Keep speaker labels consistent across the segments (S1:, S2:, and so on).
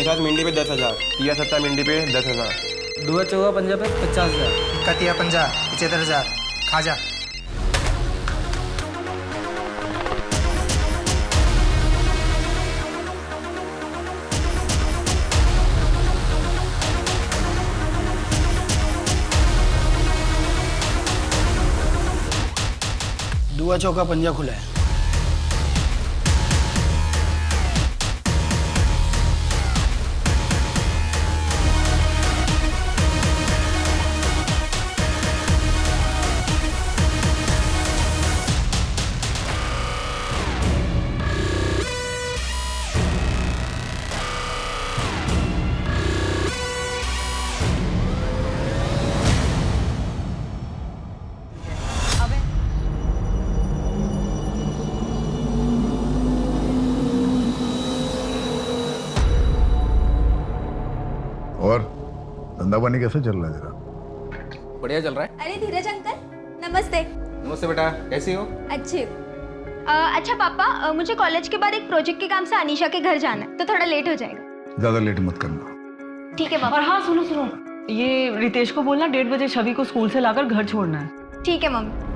S1: साथ मिंडी पे 10,000, तिया सत्ता मिंडी पे 10,000,
S2: दुआ चौगा पंजा पे 50,000,
S3: कतिया 50 75,000 खाजा।
S4: दुआ चौका पंजा खुला है।
S5: और धंधा पानी कैसे चल रहा है तेरा?
S6: बढ़िया चल रहा है।
S7: अरे धीरज अंकल, नमस्ते।
S6: नमस्ते बेटा, कैसी हो?
S7: अच्छे। अच्छा पापा, मुझे कॉलेज के बाद एक प्रोजेक्ट के काम से अनीशा के घर जाना है, तो थोड़ा लेट हो जाएगा।
S5: ज्यादा लेट मत करना।
S7: ठीक है पापा।
S8: और हाँ सुनो सुनो, ये रितेश को बोलना 1:30 बजे छवि को स्कूल से लाकर घर छोड़ना है।
S7: ठीक है मम्मी।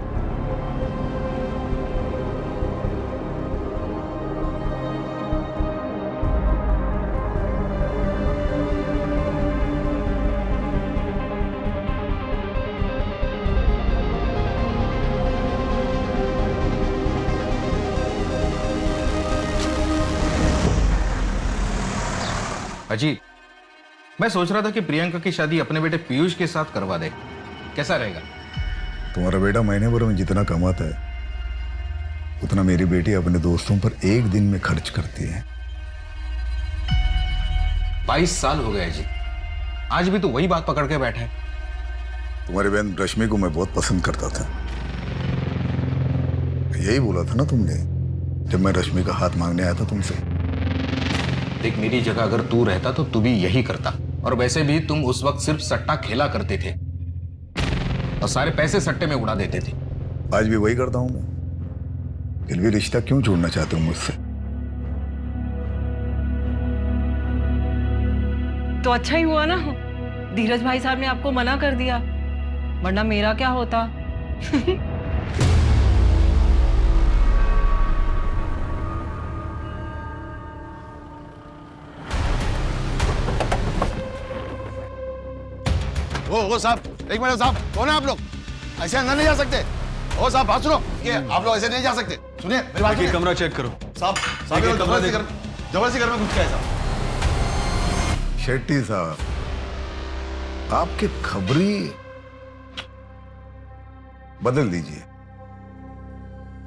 S6: अजीत, मैं सोच रहा था कि प्रियंका की शादी अपने बेटे पीयूष के साथ करवा दे, कैसा रहेगा?
S5: तुम्हारा बेटा महीने भर में जितना कमाता है उतना मेरी बेटी अपने दोस्तों पर एक दिन में खर्च करती है।
S6: 22 साल हो गए अजीत, आज भी तो वही बात पकड़ के बैठा है।
S5: तुम्हारी बहन रश्मि को मैं बहुत पसंद करता था। यही बोला था ना तुमने जब मैं रश्मि का हाथ मांगने आया था तुमसे।
S6: देख, मेरी जगह अगर तू रहता तो तू भी यही करता। और वैसे भी तुम उस वक्त सिर्फ सट्टा खेला करते थे और सारे पैसे सट्टे में उड़ा देते थे।
S5: आज भी वही करता हूं मैं। फिर भी रिश्ता क्यों छोड़ना चाहते हो मुझसे?
S8: तो अच्छा ही हुआ ना, धीरज भाई साहब ने आपको मना कर दिया, वरना मेरा क्या होता।
S9: ओ साहब, एक मिनट साहब, कौन है आप लोग? ऐसे अंदर नहीं जा सकते। ओ साहब, बात सुनो, ये आप लोग ऐसे नहीं जा सकते। सुनिए मेरी बात सुनिए।
S1: कमरा चेक करो
S9: साहब, जबरदस्ती घर में घुस के आए साहब।
S5: शेट्टी साहब, आपकी खबरी बदल दीजिए।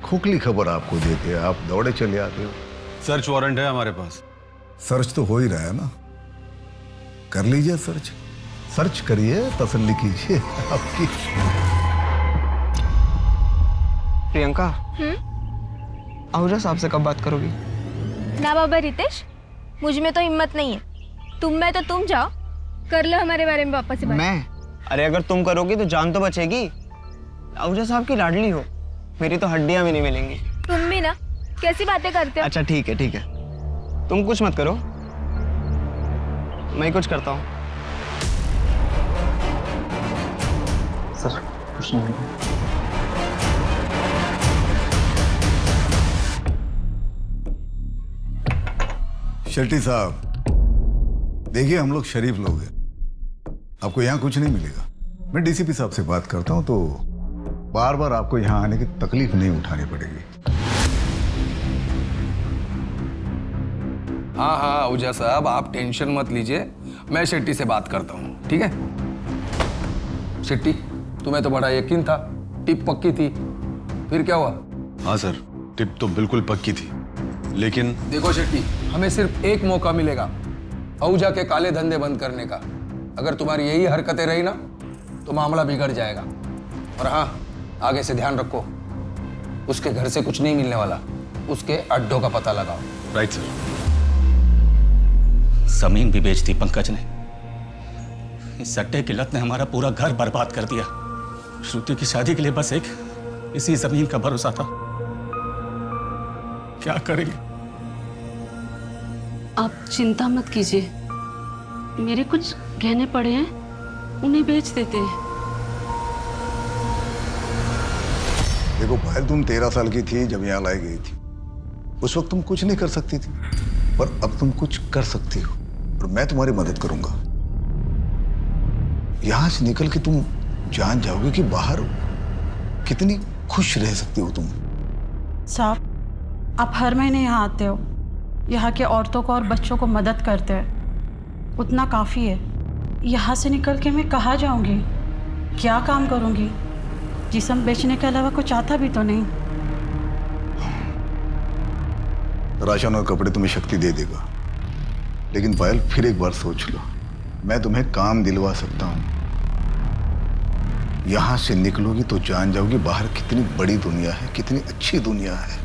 S5: खोखली खबर आपको देते आप दौड़े चले आते हो।
S1: सर्च वारंट है हमारे पास।
S5: सर्च तो हो ही रहा है ना, कर लीजिए सर्च। सर्च करिए, तसल्ली कीजिए आपकी।
S2: प्रियंका, आहूजा साहब से कब बात करोगी?
S7: ना बाबा रितेश, मुझ में तो हिम्मत नहीं है। तुम में तो तुम जाओ, कर लो हमारे बारे में वापस से बात।
S2: मैं? अरे अगर तुम करोगी तो जान तो बचेगी। आहूजा साहब की लाडली हो, मेरी तो हड्डियां भी नहीं मिलेंगी।
S7: तुम भी ना, कैसी बातें करते हो?
S2: अच्छा ठीक है ठीक है, तुम कुछ मत करो, मैं कुछ करता हूँ। सर कुछ नहीं।
S5: शेट्टी साहब, देखिए हम लोग शरीफ लोग हैं, आपको यहाँ कुछ नहीं मिलेगा। मैं डीसीपी साहब से बात करता हूँ तो बार बार आपको यहाँ आने की तकलीफ नहीं उठानी पड़ेगी।
S10: हाँ हाँ आहूजा साहब, आप टेंशन मत लीजिए, मैं शेट्टी से बात करता हूँ, ठीक है? शेट्टी, तुम्हें तो बड़ा यकीन था, टिप पक्की थी, फिर क्या हुआ?
S1: हाँ सर, टिप तो बिल्कुल पक्की थी, लेकिन
S10: देखो शेट्टी, हमें सिर्फ एक मौका मिलेगा आहूजा के काले धंधे बंद करने का। अगर तुम्हारी यही हरकतें रही ना तो मामला बिगड़ जाएगा। और हाँ, आगे से ध्यान रखो, उसके घर से कुछ नहीं मिलने वाला, उसके अड्डों का पता लगाओ।
S1: Right sir.
S11: जमीन भी बेच दी पंकज ने। इस सट्टे की लत ने हमारा पूरा घर बर्बाद कर दिया। श्रुति की शादी के लिए बस एक इसी जमीन का भरोसा था। क्या करेंगे?
S8: आप चिंता मत कीजिए,
S12: मेरे कुछ गहने पड़े हैं, उन्हें बेच देते हैं।
S5: देखो पायल, तुम 13 साल की थी जब यहाँ लाई गई थी। उस वक्त तुम कुछ नहीं कर सकती थी, पर अब तुम कुछ कर सकती हो और मैं तुम्हारी मदद करूंगा। यहां से निकल के तुम जान जाओगे कि बाहर कितनी खुश रह सकती हो तुम।
S12: साहब, आप हर महीने यहाँ आते हो, यहाँ के औरतों को और बच्चों को मदद करते हैं, उतना काफ़ी है। यहाँ से निकल के मैं कहाँ जाऊँगी, क्या काम करूँगी? जिस्म बेचने के अलावा कुछ आता भी तो नहीं।
S5: राशन और कपड़े तुम्हें शक्ति दे देगा, लेकिन पायल फिर एक बार सोच लो, मैं तुम्हें काम दिलवा सकता हूँ। यहां से निकलोगी तो जान जाओगी बाहर कितनी बड़ी दुनिया है, कितनी अच्छी दुनिया है।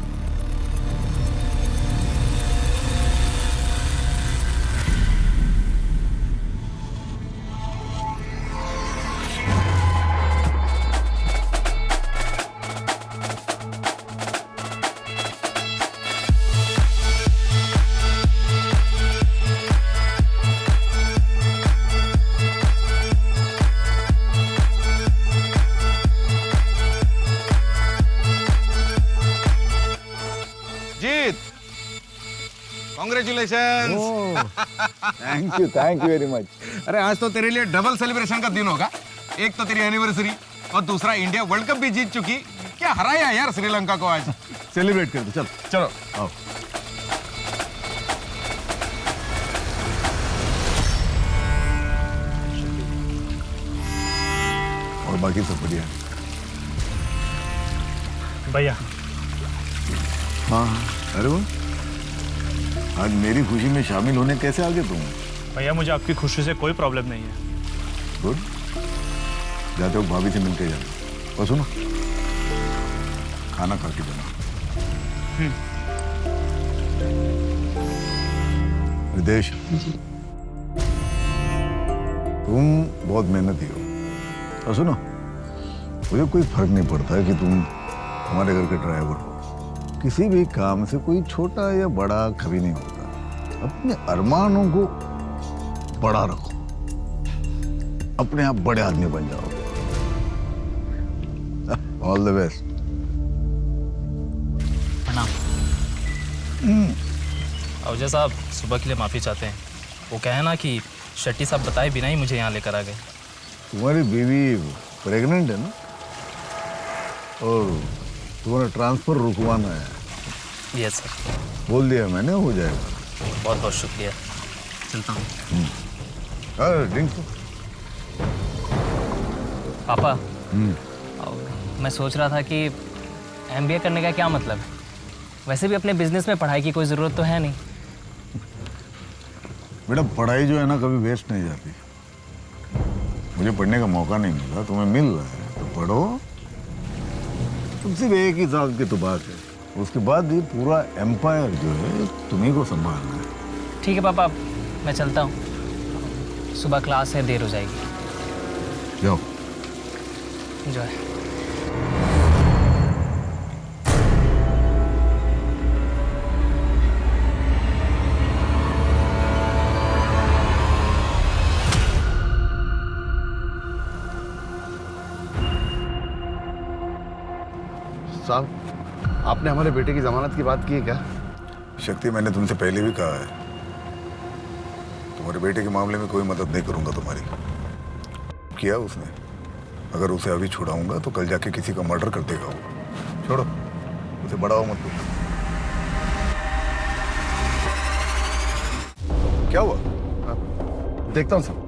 S6: Jeet, congratulation.
S5: Thank you very much.
S6: अरे आज तो तेरे लिए डबल सेलिब्रेशन का दिन होगा। एक तो तेरी एनिवर्सरी और दूसरा इंडिया वर्ल्ड कप भी जीत चुकी। क्या हराया यार श्रीलंका को आज।
S5: सेलिब्रेट कर दो, चल
S6: चलो
S5: आओ। और बाकी सब बढ़िया है?
S11: भैया।
S5: हाँ हाँ, अरे वो आज मेरी खुशी में शामिल होने कैसे आ गए तुम?
S11: भैया मुझे आपकी खुशी से कोई प्रॉब्लम नहीं है।
S5: गुड, जाते हो भाभी से मिलके जाना। और सुनो, खाना खा के जाना। रितेश, तुम बहुत मेहनती हो। और सुनो, मुझे कोई फर्क नहीं पड़ता है कि तुम हमारे घर के ड्राइवर हो। किसी भी काम से कोई छोटा या बड़ा कभी नहीं होता। अपने अरमानों को बड़ा रखो, अपने आप बड़े आदमी बन जाओगे। All the best.
S13: अवजय साहब सुबह के लिए माफ़ी चाहते हैं। वो कहे ना कि शेट्टी साहब बताए बिना ही मुझे यहाँ लेकर आ गए।
S5: तुम्हारी बीवी प्रेग्नेंट है ना, और तुम्हारा ट्रांसफर रुकवाना है।
S13: Yes sir.
S5: बोल दिया मैंने, हो जाएगा।
S13: बहुत बहुत शुक्रिया, चलता हूँ।
S5: ड्रिंक
S13: पापा, मैं सोच रहा था कि MBA करने का क्या मतलब है? वैसे भी अपने बिजनेस में पढ़ाई की कोई ज़रूरत तो है नहीं।
S5: बेटा, पढ़ाई जो है ना कभी वेस्ट नहीं जाती। मुझे पढ़ने का मौका नहीं मिला, तुम्हें मिल रहा है तो पढ़ो। तुम सिर्फ एक ही साल की तो बात है, उसके बाद ये पूरा एम्पायर जो है तुम्ही को संभालना है।
S13: ठीक है पापा, मैं चलता हूँ। सुबह क्लास है, देर हो जाएगी।
S5: जाओ।
S13: एंजॉय।
S9: साहब, आपने हमारे बेटे की जमानत की बात की है क्या?
S5: शक्ति, मैंने तुमसे पहले भी कहा है, तुम्हारे बेटे के मामले में कोई मदद नहीं करूंगा तुम्हारी। किया उसने, अगर उसे अभी छुड़ाऊंगा तो कल जाके किसी का मर्डर कर देगा वो। छोड़ो उसे, बढ़ाओ मत तुम। क्या हुआ?
S9: देखता हूँ साहब।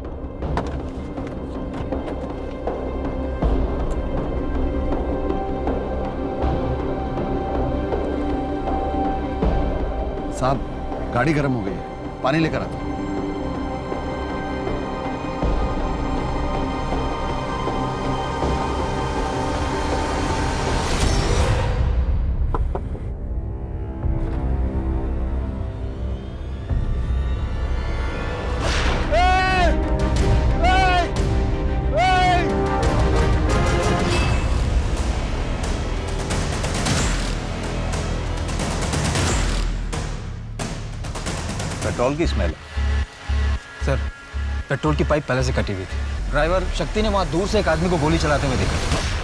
S9: साहब, गाड़ी गर्म हो गई है, पानी लेकर आता हूं।
S14: पेट्रोल की स्मेल।
S6: सर,
S10: पेट्रोल की पाइप पहले से कटी हुई थी। ड्राइवर शक्ति ने वहाँ दूर से एक आदमी को गोली चलाते हुए देखा।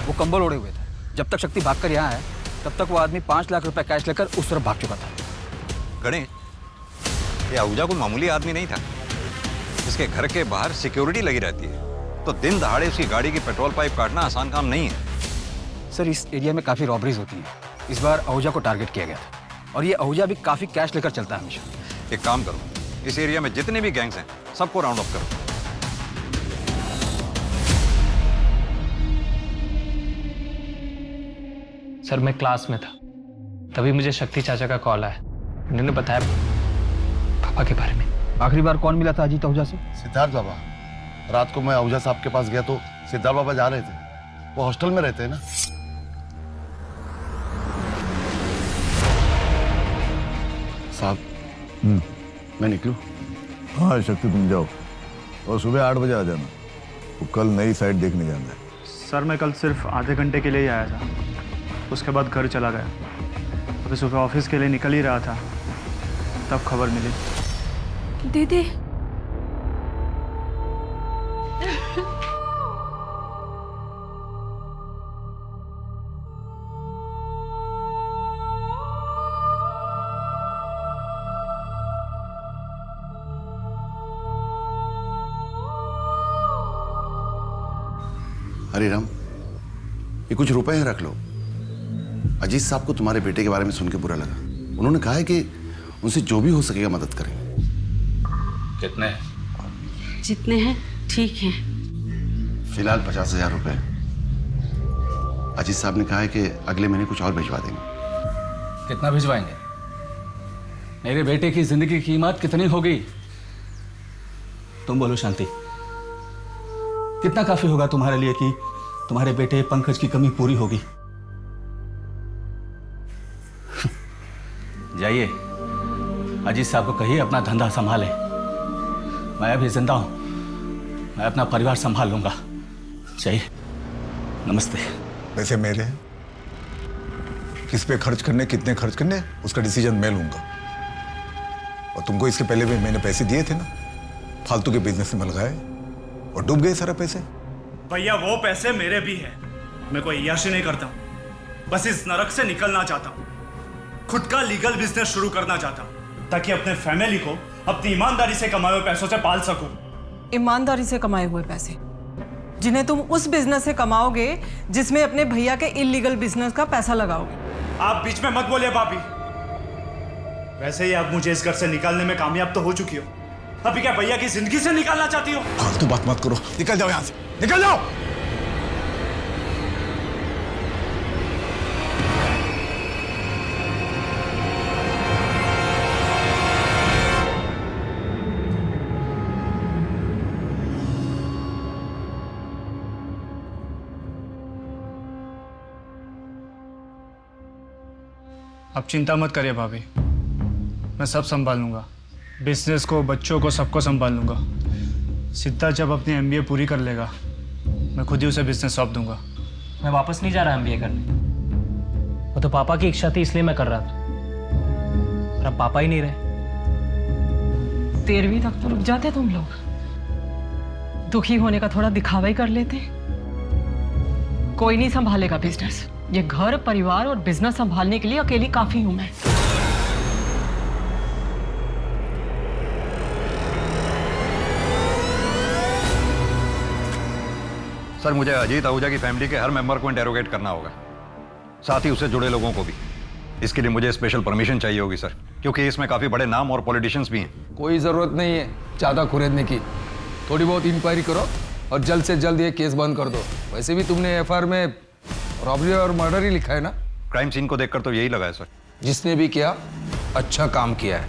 S10: वो कंबल ओढ़े हुए थे। जब तक शक्ति भागकर यहाँ आया तब तक वो आदमी 5 लाख रुपए कैश लेकर उस तरफ भाग चुका था।
S14: गणेश, ये आहूजा कोई मामूली आदमी नहीं था। इसके घर के बाहर सिक्योरिटी लगी रहती है, तो दिन दहाड़े उसकी गाड़ी की पेट्रोल पाइप काटना आसान काम नहीं है।
S10: सर, इस एरिया में काफ़ी रॉबरीज होती हैं। इस बार आहूजा को टारगेट किया गया था और ये आहूजा भी काफ़ी कैश लेकर चलता है हमेशा।
S14: एक काम करो, इस एरिया में जितने भी गैंग्स हैं सबको राउंड अप करो।
S13: सर मैं क्लास में था, तभी मुझे शक्ति चाचा का कॉल आया। उन्होंने बताया पापा के बारे में।
S10: आखिरी बार कौन मिला था अजीत आहूजा से?
S9: सिद्धार्थ बाबा। रात को मैं आहूजा साहब के पास गया तो सिद्धार्थ बाबा जा रहे थे। वो हॉस्टल में रहते हैं ना। साहब, मैं निकलूं?
S5: हाँ शक्ति, तुम जाओ और सुबह 8 बजे आ जाना। वो कल नई साइट देखने जाना है।
S15: सर मैं कल सिर्फ आधे घंटे के लिए ही आया था, उसके बाद घर चला गया। अभी सुबह ऑफिस के लिए निकल ही रहा था, तब खबर मिली।
S12: दीदी,
S9: हरे राम, ये कुछ रुपए हैं, रख लो। अजीत साहब को तुम्हारे बेटे के बारे में सुन के बुरा लगा। उन्होंने कहा है कि उनसे जो भी हो सकेगा मदद करेंगे।
S6: कितने?
S12: जितने हैं ठीक हैं।
S9: फिलहाल 50,000 रुपए। अजीत साहब ने कहा है कि अगले महीने कुछ और भिजवा देंगे।
S11: कितना भिजवाएंगे? मेरे बेटे की जिंदगी की कीमत कितनी होगी? तुम बोलो शांति, कितना काफी होगा तुम्हारे लिए कि तुम्हारे बेटे पंकज की कमी पूरी होगी? जाइए, अजीत साहब को कहिए अपना धंधा संभाले। मैं अभी जिंदा हूं, मैं अपना परिवार संभाल लूंगा। चाहिए। नमस्ते।
S5: पैसे मेरे हैं, किस पे खर्च करने, कितने खर्च करने, उसका डिसीजन मैं लूंगा। और तुमको इसके पहले भी मैंने पैसे दिए थे ना, फालतू के बिजनेस में लगाए और डूब गए सारे पैसे।
S15: भैया वो पैसे मेरे भी हैं। मैं कोई अय्याशी नहीं करता, बस इस नरक से निकलना चाहता हूँ। खुद का लीगल बिजनेस शुरू करना चाहता हूँ ताकि अपने फैमिली को अपनी ईमानदारी से कमाए हुए पैसों से पाल सकूं।
S8: ईमानदारी से कमाए हुए पैसे जिन्हें तुम उस बिजनेस से कमाओगे जिसमें अपने भैया के इलीगल बिजनेस का पैसा लगाओगे।
S15: आप बीच में मत बोलिए भाभी। वैसे ही आप मुझे इस घर से निकालने में कामयाब तो हो चुकी हो, अभी क्या भैया की जिंदगी से निकालना चाहती हो?
S5: फालतू बात मत करो, निकल जाओ यहां से, निकल जाओ।
S15: आप चिंता मत करिए भाभी, मैं सब संभाल लूंगा। बिजनेस को, बच्चों को, सबको संभाल लूंगा। सिद्धार्थ जब अपनी एमबीए पूरी कर लेगा, मैं खुद ही उसे बिजनेस सौंप दूंगा।
S13: मैं वापस नहीं जा रहा एमबीए करने। वो तो पापा की इच्छा थी, इसलिए मैं कर रहा था। और अब पापा ही नहीं रहे।
S8: 13वीं तक तो रुक जाते तुम लोग, दुखी होने का थोड़ा दिखावा ही कर लेते। कोई नहीं संभालेगा बिजनेस। ये घर, परिवार और बिजनेस संभालने के लिए अकेली काफी हूं मैं।
S14: सर, मुझे अजीत आहूजा की फैमिली के हर मेंबर को इंटेरोगेट करना होगा, साथ ही उससे जुड़े लोगों को भी। इसके लिए मुझे स्पेशल परमिशन चाहिए होगी सर, क्योंकि इसमें काफी बड़े नाम और पॉलिटिशियंस भी हैं।
S10: कोई जरूरत नहीं है ज्यादा खुरेदने की। थोड़ी बहुत इंक्वायरी करो और जल्द से जल्द ये केस बंद कर दो। वैसे भी तुमने एफआईआर में रॉबरी और मर्डर ही लिखा है ना?
S14: क्राइम सीन को देखकर तो यही लगा है सर।
S10: जिसने भी किया अच्छा काम किया है,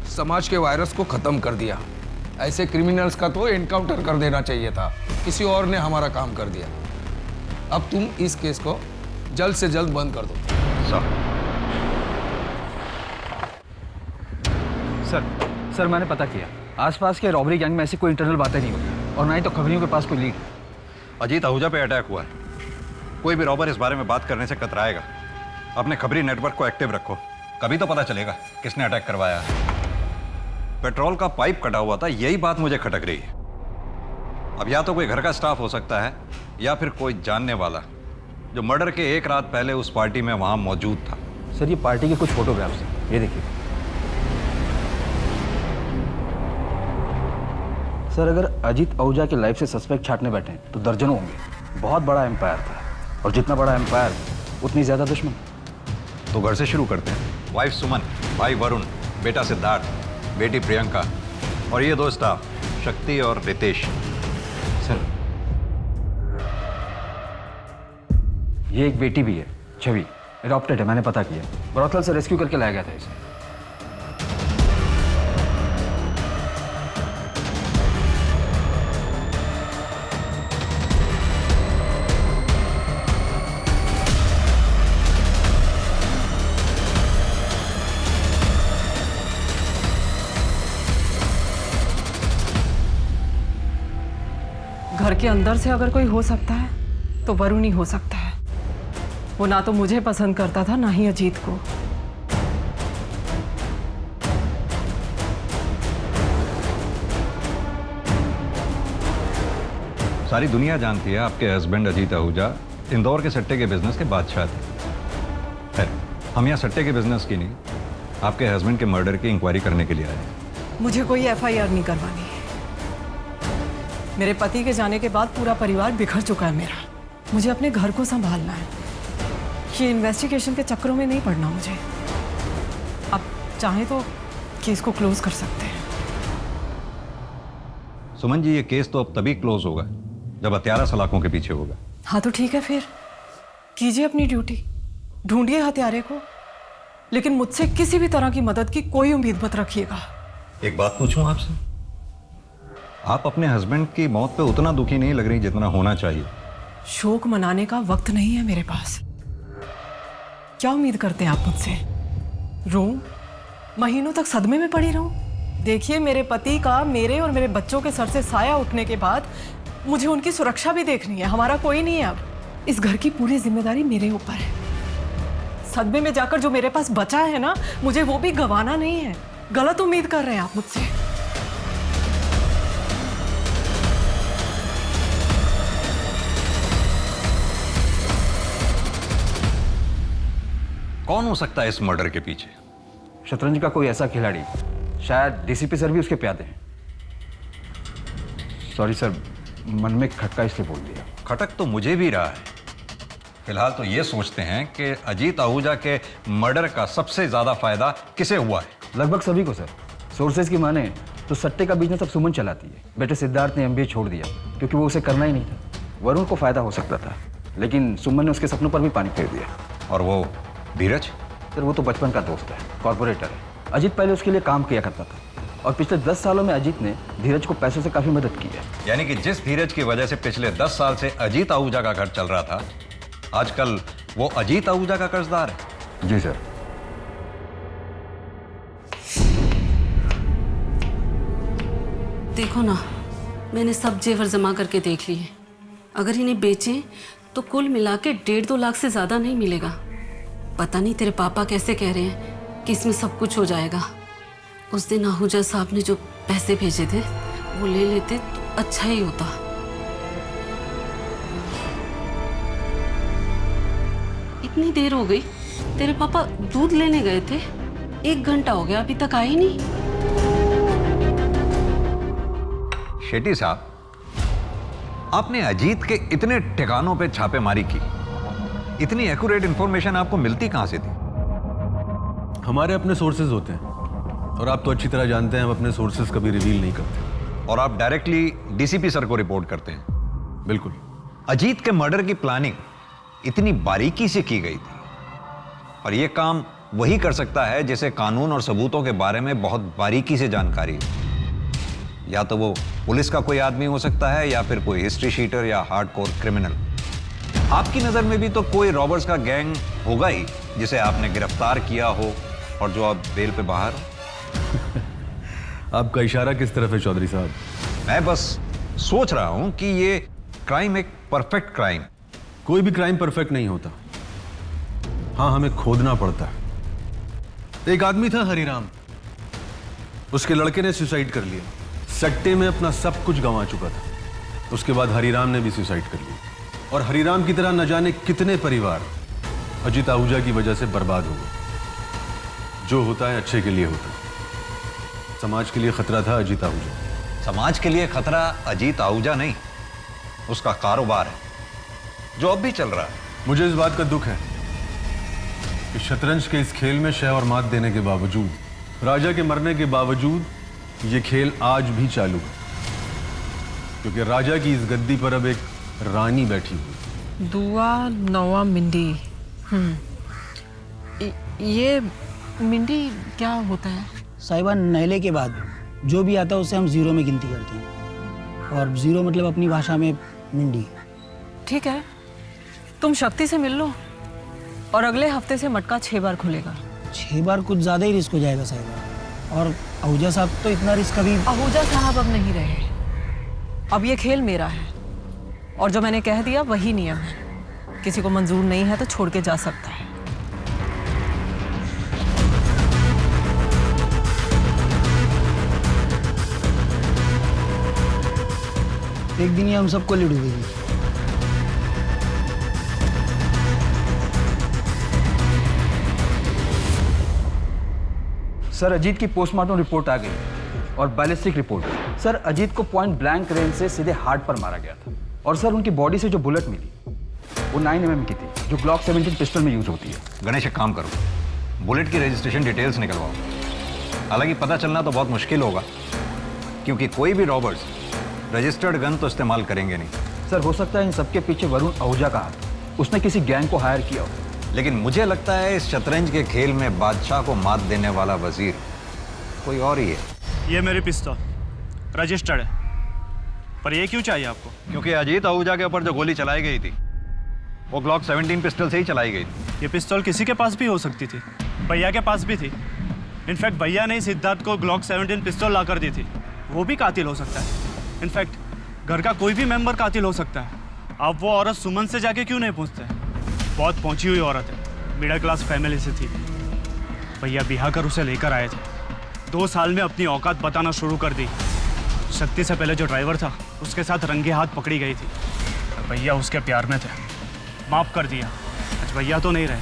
S10: समाज के वायरस को खत्म कर दिया। ऐसे क्रिमिनल्स का तो एनकाउंटर कर देना चाहिए था, किसी और ने हमारा काम कर दिया। अब तुम इस केस को जल्द से जल्द बंद कर दो।
S16: सर मैंने पता किया, आसपास के रॉबरी गैंग में ऐसी कोई इंटरनल बातें नहीं होती और ना ही तो खबरियों के पास कोई लीड।
S14: अजीत आहूजा पे अटैक हुआ है, कोई भी रॉबर इस बारे में बात करने से कतराएगा। अपने खबरी नेटवर्क को एक्टिव रखो, कभी तो पता चलेगा किसने अटैक करवाया है। पेट्रोल का पाइप कटा हुआ था, यही बात मुझे खटक रही है। अब या तो कोई घर का स्टाफ हो सकता है या फिर कोई जानने वाला जो मर्डर के एक रात पहले उस पार्टी में वहां मौजूद था।
S16: सर ये पार्टी के कुछ फोटोग्राफ्स हैं, ये देखिए। सर अगर अजीत आहूजा के लाइफ से सस्पेक्ट छाटने बैठे हैं तो दर्जनों होंगे। बहुत बड़ा एम्पायर था और जितना बड़ा एम्पायर उतनी ज्यादा दुश्मन।
S14: तो घर से शुरू करते हैं। वाइफ सुमन, भाई वरुण, बेटा सिद्धार्थ, बेटी प्रियंका और ये दो स्टाफ शक्ति और रितेश।
S16: सर ये एक बेटी भी है, छवि, एडॉप्टेड है, मैंने पता किया। ब्रॉथल से रेस्क्यू करके लाया गया था इसे।
S8: घर के अंदर से अगर कोई हो सकता है तो वरुण ही हो सकता है। वो ना तो मुझे पसंद करता था ना ही अजीत को।
S14: सारी दुनिया जानती है आपके हस्बैंड अजीत आहूजा इंदौर के सट्टे के बिजनेस के बादशाह थे। खैर, हम यहाँ सट्टे के बिजनेस की नहीं, आपके हस्बैंड के मर्डर की इंक्वायरी करने के लिए आए हैं।
S8: मुझे कोई एफआईआर नहीं करवानी। मेरे पति के जाने के बाद पूरा परिवार बिखर चुका है मेरा। मुझे अपने घर को संभालना है। ये इन्वेस्टिगेशन के चक्करों में नहीं पड़ना मुझे। अब चाहे तो केस को क्लोज कर सकते हैं।
S14: सुमन जी, ये केस तो अब तभी क्लोज होगा जब हत्यारा सलाखों के पीछे होगा।
S8: हाँ तो ठीक है, फिर कीजिए अपनी ड्यूटी, ढूंढिए हत्यारे को, लेकिन मुझसे किसी भी तरह की मदद की कोई उम्मीद मत रखिएगा।
S14: एक बात पूछूं आपसे, आप अपने हस्बैंड की मौत पे उतना दुखी नहीं लग रही जितना होना चाहिए।
S8: शोक मनाने का वक्त नहीं है मेरे पास। क्या उम्मीद करते हैं आप मुझसे? रोऊं, महीनों तक सदमे में पड़ी रहूं? देखिए, मेरे पति का मेरे और मेरे बच्चों के सर से साया उठने के बाद मुझे उनकी सुरक्षा भी देखनी है। हमारा कोई नहीं है अब। इस घर की पूरी जिम्मेदारी मेरे ऊपर है। सदमे में जाकर जो मेरे पास बचा है ना, मुझे वो भी गंवाना नहीं है। गलत उम्मीद कर रहे हैं आप मुझसे।
S14: कौन हो सकता है इस मर्डर के पीछे?
S16: शतरंज का कोई ऐसा खिलाड़ी, शायद डीसीपी सर भी उसके प्यादे हैं। सॉरी सर, मन में खटका इसलिए बोल दिया।
S14: खटक तो मुझे भी रहा है। फिलहाल तो ये सोचते हैं कि अजीत आहूजा के मर्डर का सबसे ज्यादा फायदा किसे हुआ है?
S16: लगभग सभी को सर। सोर्सेज की माने तो सट्टे का बिजनेस अब सुमन चलाती है। बेटे सिद्धार्थ ने एमबीए छोड़ दिया क्योंकि वो उसे करना ही नहीं था। वरुण को फायदा हो सकता था, लेकिन सुमन ने उसके सपनों पर भी पानी फेर दिया।
S14: और वो धीरज?
S16: सर वो तो बचपन का दोस्त है, कॉर्पोरेटर है। अजीत पहले उसके लिए काम किया करता था और पिछले 10 सालों में अजीत ने धीरज को पैसों से काफी मदद की है।
S14: यानी कि जिस धीरज की वजह से पिछले 10 साल से अजीत आहूजा का घर चल रहा था, आजकल वो अजीत आहूजा का कर्जदार है।
S16: जी सर।
S17: देखो ना, मैंने सब जेवर जमा करके देख लिए। अगर इन्हें बेचें तो कुल मिला के 1.5-2 लाख से ज्यादा नहीं मिलेगा। पता नहीं तेरे पापा कैसे कह रहे हैं कि इसमें सब कुछ हो जाएगा। उस दिन आहूजा साहब ने जो पैसे भेजे थे वो ले लेते तो अच्छा ही होता। इतनी देर हो गई, तेरे पापा दूध लेने गए थे, 1 घंटा हो गया, अभी तक आए नहीं।
S14: शेट्टी साहब, आपने अजीत के इतने ठिकानों पे छापेमारी की, इतनी एक्यूरेट इंफॉर्मेशन आपको मिलती कहां से थी?
S1: हमारे अपने सोर्सेज होते हैं और आप तो अच्छी तरह जानते हैं हम अपने सोर्सेज कभी रिवील नहीं करते।
S14: और आप डायरेक्टली डीसीपी सर को रिपोर्ट करते हैं?
S1: बिल्कुल।
S14: अजीत के मर्डर की प्लानिंग इतनी बारीकी से की गई थी और यह काम वही कर सकता है जिसे कानून और सबूतों के बारे में बहुत बारीकी से जानकारी है। या तो वो पुलिस का कोई आदमी हो सकता है या फिर कोई हिस्ट्री शीटर या हार्डकोर क्रिमिनल। आपकी नजर में भी तो कोई रॉबर्स का गैंग होगा ही जिसे आपने गिरफ्तार किया हो और जो अब बेल पे बाहर हो।
S1: आपका इशारा किस तरफ है चौधरी साहब?
S14: मैं बस सोच रहा हूं कि ये क्राइम एक परफेक्ट क्राइम।
S1: कोई भी क्राइम परफेक्ट नहीं होता। हाँ, हमें खोदना पड़ता है। एक आदमी था हरिराम, उसके लड़के ने सुसाइड कर लिया। सट्टे में अपना सब कुछ गंवा चुका था। उसके बाद हरिराम ने भी सुसाइड कर लिया, और हरिराम की तरह न जाने कितने परिवार अजीत आहूजा की वजह से बर्बाद हो गए। जो होता है अच्छे के लिए होता है। समाज के लिए खतरा था अजीत आहूजा।
S14: समाज के लिए खतरा अजीत आहूजा नहीं, उसका कारोबार है जो अब भी चल रहा है।
S1: मुझे इस बात का दुख है कि शतरंज के इस खेल में शह और मात देने के बावजूद, राजा के मरने के बावजूद, ये खेल आज भी चालू है, क्योंकि राजा की इस गद्दी पर अब एक रानी बैठी हुई।
S8: दुआ नवा मिंडी। ये मिंडी क्या होता है?
S4: साहिबा, नहले के बाद जो भी आता है उससे हम जीरो में गिनती करते हैं, और जीरो मतलब अपनी भाषा में मिंडी।
S8: ठीक है, तुम शक्ति से मिल लो और अगले हफ्ते से मटका 6 बार खुलेगा।
S4: 6 बार कुछ ज़्यादा ही रिस्क हो जाएगा साहिबा, और आहूजा साहब तो इतना रिस्क अभी।
S8: आहूजा साहब अब नहीं रहे, अब ये खेल मेरा है, और जो मैंने कह दिया वही नियम है। किसी को मंजूर नहीं है तो छोड़ के जा सकता है।
S4: एक दिन ही हम सबको ले डूबेगी।
S16: सर, अजीत की पोस्टमार्टम रिपोर्ट आ गई और बैलिस्टिक रिपोर्ट। सर, अजीत को पॉइंट ब्लैंक रेंज से सीधे हार्ट पर मारा गया था, और सर उनकी बॉडी से जो बुलेट मिली वो 9 mm की थी, जो ग्लॉक 17 पिस्टल में यूज होती है।
S14: गणेश, एक काम करो, बुलेट की रजिस्ट्रेशन डिटेल्स निकलवाओ। हालांकि पता चलना तो बहुत मुश्किल होगा, क्योंकि कोई भी रॉबर्स रजिस्टर्ड गन तो इस्तेमाल करेंगे नहीं।
S16: सर, हो सकता है इन सबके पीछे वरुण आहूजा का हाथ, उसने किसी गैंग को हायर किया हो।
S14: लेकिन मुझे लगता है इस शतरंज के खेल में बादशाह को मात देने वाला वजीर कोई और ही है।
S15: ये मेरी पिस्तौल रजिस्टर्ड है, पर ये क्यों चाहिए आपको?
S14: क्योंकि अजीत आहूजा के ऊपर जो गोली चलाई गई थी वो ग्लॉक 17 पिस्टल से ही चलाई गई थी।
S15: ये पिस्तौल किसी के पास भी हो सकती थी, भैया के पास भी थी। इनफैक्ट भैया ने सिद्धार्थ को ग्लॉक 17 पिस्तौल ला कर दी थी। वो भी कातिल हो सकता है। इनफैक्ट घर का कोई भी मेंबर कातिल हो सकता है। अब वो औरत सुमन से जाके क्यों नहीं पूछते? बहुत पहुंची हुई औरत है, मिडिल क्लास फैमिली से थी। भैया बिहा कर उसे लेकर आए थे। 2 साल में अपनी औकात बताना शुरू कर दी। शक्ति से पहले जो ड्राइवर था उसके साथ रंगे हाथ पकड़ी गई थी। भैया उसके प्यार में थे, माफ कर दिया। आज भैया तो नहीं रहे,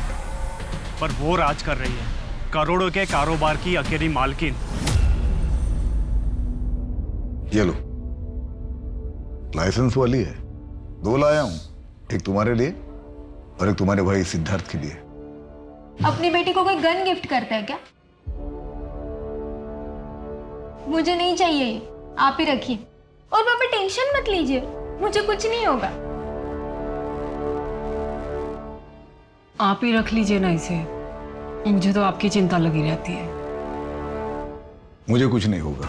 S15: पर वो राज कर रही है, करोड़ों के कारोबार की अकेली मालकिन।
S5: ये लो, लाइसेंस वाली है। 2 लाया हूं, एक तुम्हारे लिए और एक तुम्हारे भाई सिद्धार्थ के लिए।
S7: अपनी बेटी को कोई गन गिफ्ट करता है क्या? मुझे नहीं चाहिए ये, आप ही रखिए। और पापा टेंशन मत लीजिए, मुझे कुछ नहीं होगा।
S8: आप ही रख लीजिए ना इसे, मुझे तो आपकी चिंता लगी रहती है।
S5: मुझे कुछ नहीं होगा,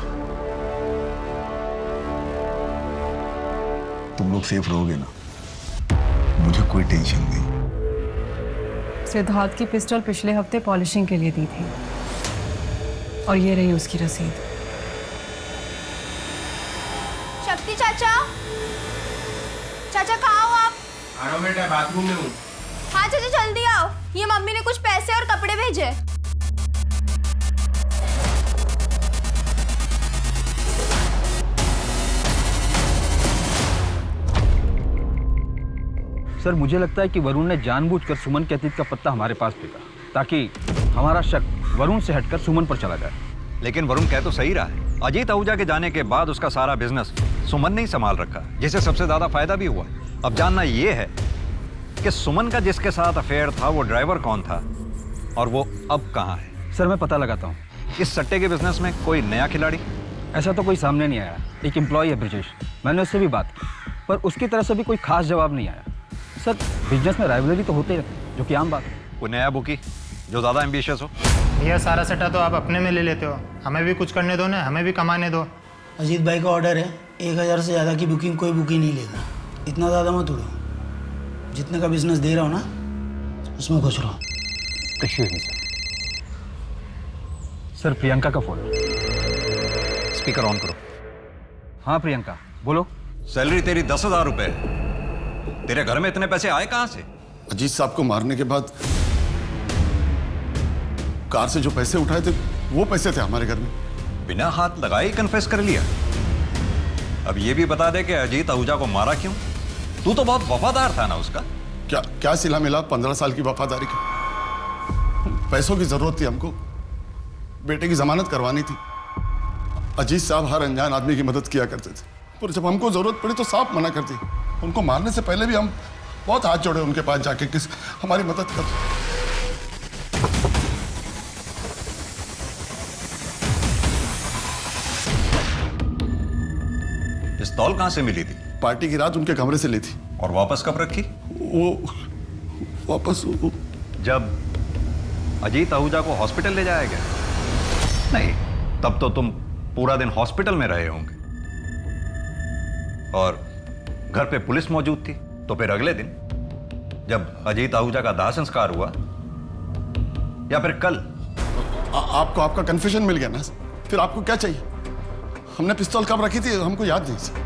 S5: तुम लोग सेफ रहोगे ना, मुझे कोई टेंशन नहीं।
S8: सिद्धार्थ की पिस्टल पिछले हफ्ते पॉलिशिंग के लिए दी थी, और ये रही उसकी रसीद।
S7: शक्ति चाचा, चाचा कहाँ हो आप?
S3: आ रहा हूं बेटा, बाथरूम में हूँ।
S7: हाँ चाचा जल्दी आओ, ये मम्मी ने कुछ पैसे और कपड़े भेजे।
S16: सर, मुझे लगता है कि वरुण ने जानबूझकर सुमन के अतीत का पत्ता हमारे पास फेंका, ताकि हमारा शक वरुण से हटकर सुमन पर चला जाए।
S14: लेकिन वरुण कह तो सही रहा है, अजीत आहूजा के जाने के बाद उसका सारा बिजनेस सुमन ने ही संभाल रखा, जिससे सबसे ज्यादा फायदा भी हुआ। अब जानना यह है कि सुमन का जिसके साथ अफेयर था वो ड्राइवर कौन था, और वो अब कहाँ है।
S16: सर, मैं पता लगाता हूँ।
S14: इस सट्टे के बिजनेस में कोई नया खिलाड़ी?
S16: ऐसा तो कोई सामने नहीं आया। एक एम्प्लॉय है ब्रिजेश, मैंने उससे भी बात की, पर उसकी तरफ से भी कोई खास जवाब नहीं आया। सर, बिजनेस में राइवलरी तो होते रहते हैं, जो कि आम बात है।
S14: कोई नया बुकी जो ज़्यादा एम्बिशियस हो?
S3: भैया, सारा सट्टा तो आप अपने में ले लेते हो, हमें भी कुछ करने दो ना, हमें भी कमाने दो।
S4: अजीत भाई का ऑर्डर है, 1000 से ज़्यादा की बुकिंग कोई बुकिंग नहीं लेगा। इतना ज़्यादा मत उड़ो, जितने का बिजनेस दे रहा हूँ ना उसमें खुश रहो।
S16: एक्सक्यूज मी सर, प्रियंका का फोन।
S14: स्पीकर ऑन करो।
S16: हाँ प्रियंका, बोलो।
S14: सैलरी तेरी 10,000 रुपए, तेरे घर में इतने पैसे आए कहाँ से?
S9: अजीत साहब को मारने के बाद कार से जो पैसे उठाए थे वो पैसे थे हमारे घर में।
S14: बिना हाथ लगाए कन्फेस कर लिया। अब ये भी बता दे कि अजीत आहूजा को मारा क्यों? तू तो बहुत वफादार था ना उसका।
S9: क्या क्या सिला मिला 15 साल की वफादारी का? पैसों की जरूरत थी हमको, बेटे की जमानत करवानी थी। अजीत साहब हर अनजान आदमी की मदद किया करते थे, पर जब हमको जरूरत पड़ी तो साफ मना कर दी। उनको मारने से पहले भी हम बहुत हाथ जोड़े उनके पास जाके, किस हमारी मदद कर।
S14: पिस्तौल कहां से मिली थी?
S9: पार्टी की रात उनके कमरे से ली थी।
S14: और वापस कब रखी?
S9: वापस
S14: जब अजीत आहूजा को हॉस्पिटल ले जाया गया? नहीं, तब तो तुम पूरा दिन हॉस्पिटल में रहे होंगे और घर पे पुलिस मौजूद थी। तो फिर अगले दिन जब अजीत आहूजा का दाह संस्कार हुआ या फिर कल?
S9: आपको आपका कन्फेशन मिल गया ना, फिर आपको क्या चाहिए? हमने पिस्तौल कब रखी थी हमको याद नहीं।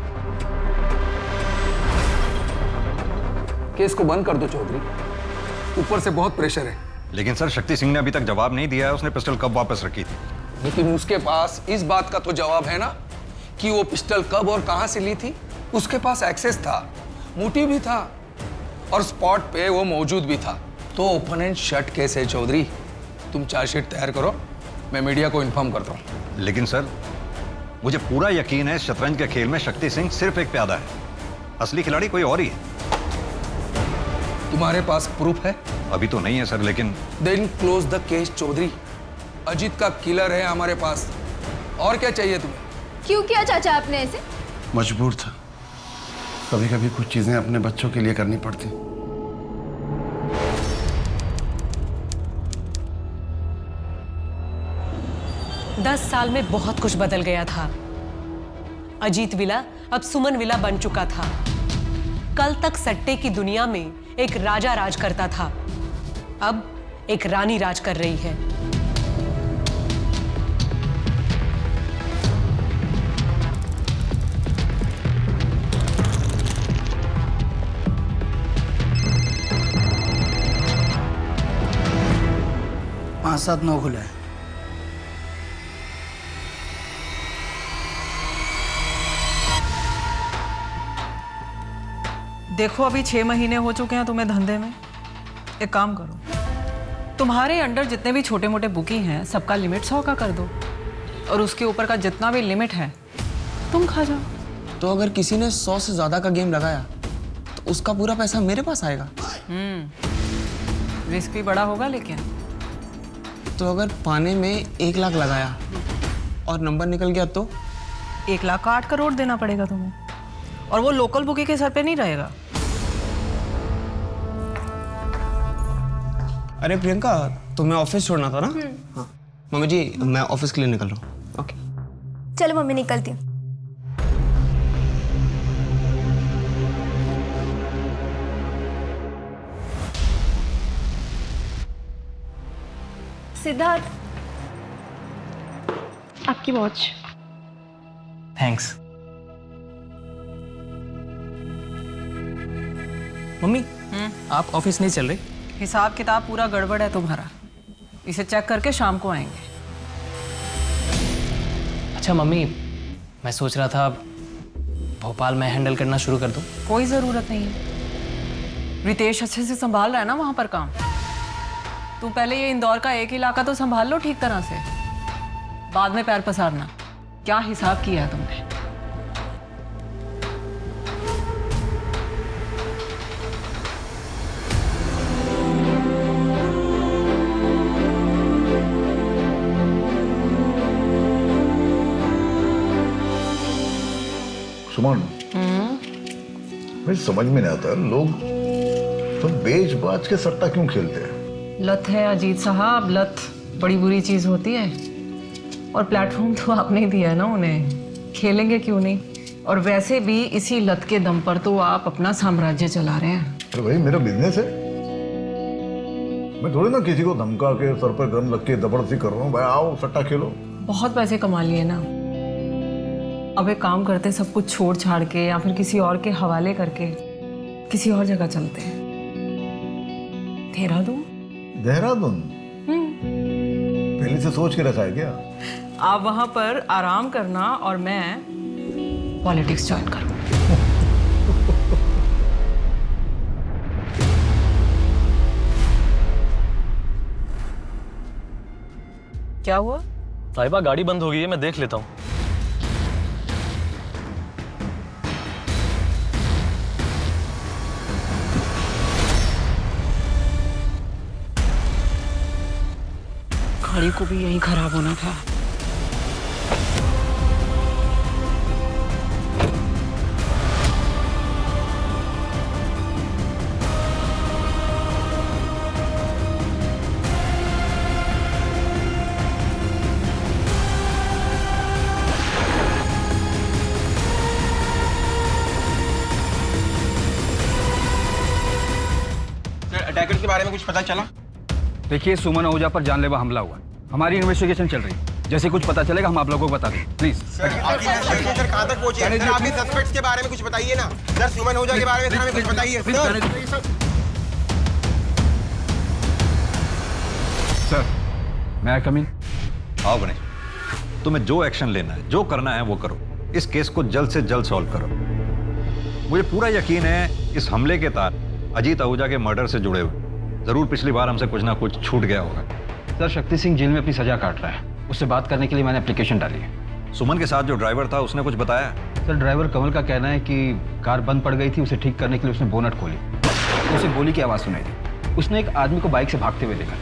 S10: केस को बंद कर दो चौधरी, ऊपर से बहुत प्रेशर है।
S14: लेकिन सर, शक्ति सिंह ने अभी तक जवाब नहीं दिया है उसने पिस्टल कब वापस रखी थी।
S10: लेकिन उसके पास इस बात का तो जवाब है ना कि वो पिस्टल कब और कहां से ली थी। उसके पास एक्सेस था, मोटिव भी था और स्पॉट पे वो मौजूद भी था। तो ओपन एंड शट केस है चौधरी। तुम चार्जशीट तैयार करो, मैं मीडिया को इन्फॉर्म करता हूं।
S14: लेकिन सर, मुझे पूरा यकीन है शतरंज के खेल में शक्ति सिंह सिर्फ एक प्यादा है, असली खिलाड़ी कोई और ही है।
S10: तुम्हारे पास प्रूफ है?
S14: अभी तो नहीं है सर, लेकिन
S10: then close the case Chaudhary. Ajit का किलर है हमारे पास, और क्या चाहिए तुम्हें?
S7: क्यों किया चाचा आपने ऐसे?
S9: मजबूर था, कभी कभी कुछ चीजें अपने बच्चों के लिए करनी पड़ती।
S8: 10 साल में बहुत कुछ बदल गया था। अजीत विला अब सुमन विला बन चुका था। कल तक सट्टे की दुनिया में एक राजा राज करता था, अब एक रानी राज कर रही है।
S4: पाँच 7 9 खुला है।
S8: देखो, अभी 6 महीने हो चुके हैं तुम्हें धंधे में। एक काम करो, तुम्हारे अंडर जितने भी छोटे मोटे बुकी हैं सबका लिमिट 100 का कर दो, और उसके ऊपर का जितना भी लिमिट है तुम खा जाओ।
S2: तो अगर किसी ने 100 से ज्यादा का गेम लगाया तो उसका पूरा पैसा मेरे पास आएगा।
S8: रिस्क भी बड़ा होगा, लेकिन
S2: तो अगर पाने में 1 लाख लगाया और नंबर निकल गया तो
S8: 1 लाख का 8 करोड़ देना पड़ेगा तुम्हें, और वो लोकल बुकी के सर पे नहीं रहेगा।
S2: अरे प्रियंका, तुम्हें ऑफिस छोड़ना था ना? हाँ मम्मी जी, मैं ऑफिस के लिए निकल रहा हूँ। ओके
S7: चलो मम्मी, निकलती हूँ। सिद्धार्थ, आपकी वॉच।
S13: Thanks mummy. आप ऑफिस नहीं चल रहे?
S8: हिसाब किताब पूरा गड़बड़ है तुम्हारा, इसे चेक करके शाम को आएंगे।
S13: अच्छा मम्मी, मैं सोच रहा था भोपाल में हैंडल करना शुरू कर दूं।
S8: कोई ज़रूरत नहीं है, रितेश अच्छे से संभाल रहा है ना वहाँ पर काम। तुम पहले ये इंदौर का एक इलाका तो संभाल लो ठीक तरह से, बाद में पैर पसारना। क्या हिसाब किया है तुमने?
S5: सुमन, मुझे समझ में नहीं आता, लोग तो बेच बाज के सट्टा क्यों खेलते हैं?
S8: लत है अजीत साहब, लत बड़ी बुरी चीज होती है, और प्लेटफॉर्म तो आपने ही दिया है ना उन्हें, खेलेंगे क्यों नहीं? और वैसे भी इसी लत के दम पर तो आप अपना साम्राज्य चला रहे हैं।
S5: अरे भाई, मेरा बिजनेस है, मैं थोड़ी ना किसी को धमका के सर पर गन रख के जबरदस्ती कर रहा हूँ। भाई आओ सट्टा खेलो।
S8: बहुत पैसे कमा लिए ना, अब एक काम करते, सब कुछ छोड़ छाड़ के या फिर किसी और के हवाले करके किसी और जगह चलते हैं। देहरादून।
S5: देहरादून? पहले से सोच के रखा है क्या?
S8: आप वहां पर आराम करना और मैं पॉलिटिक्स ज्वाइन करूं।
S13: क्या हुआ?
S18: साहिबा गाड़ी बंद हो गई है, मैं देख लेता हूँ।
S12: गाड़ी को भी यही खराब होना था।
S2: अटैकर्स के बारे में कुछ पता चला?
S16: देखिए, सुमन आहूजा पर जानलेवा हमला हुआ। हमारी इन्वेस्टिगेशन चल रही है। जैसे कुछ पता चलेगा हम आप लोगों को बता दें। प्लीज
S2: सर कहाँ तक पहुंचे? सर आपके सस्पेक्ट्स के बारे में कुछ बताइए ना। सर सुमन आहूजा के बारे में हमें कुछ बताइए
S16: सर। मैं कम इन?
S14: आओ गणेश, तुम्हें जो एक्शन लेना है, जो करना है वो करो। इस केस को जल्द से जल्द सॉल्व करो। मुझे पूरा यकीन है इस हमले के तार अजीत आहूजा के मर्डर से जुड़े हुए। जरूर पिछली बार हमसे कुछ ना कुछ छूट गया होगा।
S16: सर, शक्ति सिंह जेल में अपनी सजा काट रहा है। उससे बात करने के लिए मैंने एप्लीकेशन डाली है।
S14: सुमन के साथ जो ड्राइवर था उसने कुछ बताया?
S16: सर, ड्राइवर कमल का कहना है कि कार बंद पड़ गई थी, उसे ठीक करने के लिए उसने बोनट खोली तो उसे गोली की आवाज़ सुनाई थी। उसने एक आदमी को बाइक से भागते हुए देखा,